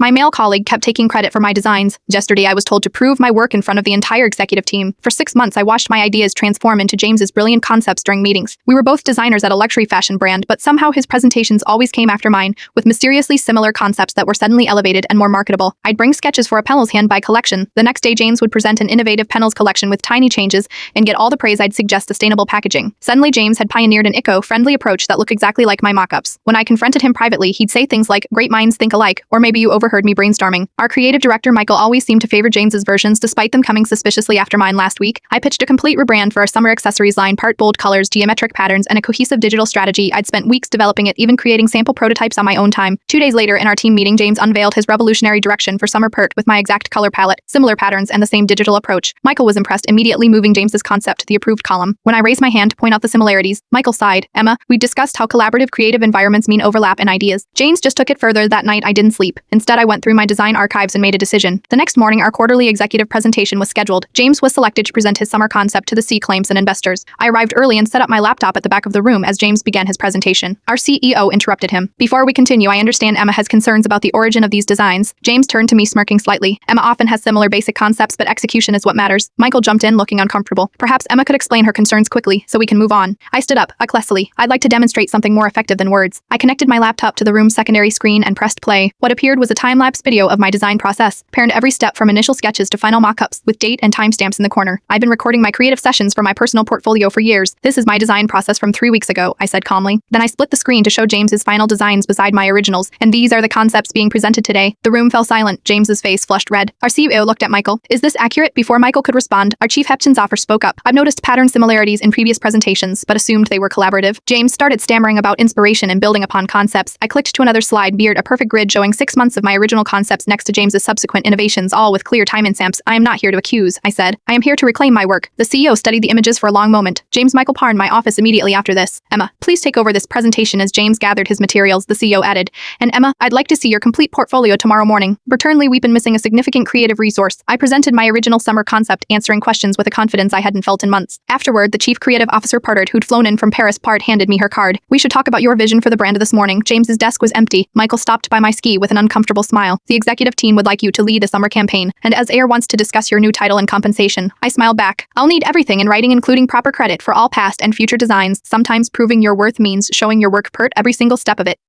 My male colleague kept taking credit for my designs. Yesterday, I was told to prove my work in front of the entire executive team. For 6 months, I watched my ideas transform into James's brilliant concepts during meetings. We were both designers at a luxury fashion brand, but somehow his presentations always came after mine, with mysteriously similar concepts that were suddenly elevated and more marketable. I'd bring sketches for a Pennell's handbag collection. The next day, James would present an innovative Pennell's collection with tiny changes and get all the praise. I'd suggest sustainable packaging. Suddenly, James had pioneered an eco-friendly approach that looked exactly like my mock-ups. When I confronted him privately, he'd say things like, "Great minds think alike," or "Maybe you overheard me brainstorming." Our creative director, Michael, always seemed to favor James's versions despite them coming suspiciously after mine last week. I pitched a complete rebrand for our summer accessories line, part bold colors, geometric patterns, and a cohesive digital strategy. I'd spent weeks developing it, even creating sample prototypes on my own time. 2 days later, in our team meeting, James unveiled his revolutionary direction for summer pert with my exact color palette, similar patterns, and the same digital approach. Michael was impressed, immediately moving James's concept to the approved column. When I raised my hand to point out the similarities, Michael sighed. "Emma, we discussed how collaborative creative environments mean overlap in ideas." James just took it further. That night, I didn't sleep. Instead, I went through my design archives and made a decision. The next morning, our quarterly executive presentation was scheduled. James was selected to present his summer concept to the C-claims and investors. I arrived early and set up my laptop at the back of the room as James began his presentation. Our CEO interrupted him. "Before we continue, I understand Emma has concerns about the origin of these designs." James turned to me, smirking slightly. "Emma often has similar basic concepts, but execution is what matters." Michael jumped in, looking uncomfortable. "Perhaps Emma could explain her concerns quickly, so we can move on." I stood up, classily. "I'd like to demonstrate something more effective than words." I connected my laptop to the room's secondary screen and pressed play. What appeared was a time-lapse video of my design process, paired every step from initial sketches to final mock-ups, with date and timestamps in the corner. "I've been recording my creative sessions for my personal portfolio for years. This is my design process from 3 weeks ago," I said calmly. Then I split the screen to show James's final designs beside my originals, and these are the concepts being presented today. The room fell silent. James's face flushed red. Our CEO looked at Michael. "Is this accurate?" Before Michael could respond, our chief Hepton's offer spoke up. "I've noticed pattern similarities in previous presentations, but assumed they were collaborative." James started stammering about inspiration and building upon concepts. I clicked to another slide, a perfect grid showing 6 months of my original concepts next to James's subsequent innovations, all with clear timestamps. "I am not here to accuse," I said. "I am here to reclaim my work." The CEO studied the images for a long moment. James Michael parned my office immediately after this. "Emma, please take over this presentation." As James gathered his materials, the CEO added, "And Emma, I'd like to see your complete portfolio tomorrow morning. Returnly, we've been missing a significant creative resource." I presented my original summer concept, answering questions with a confidence I hadn't felt in months. Afterward, the chief creative officer Partard, who'd flown in from Paris, handed me her card. "We should talk about your vision for the brand this morning." James's desk was empty. Michael stopped by my ski with an uncomfortable smile. "The executive team would like you to lead a summer campaign, and as Air wants to discuss your new title and compensation." I smiled back. "I'll need everything in writing, including proper credit for all past and future designs. Sometimes proving your worth means showing your work every single step of it."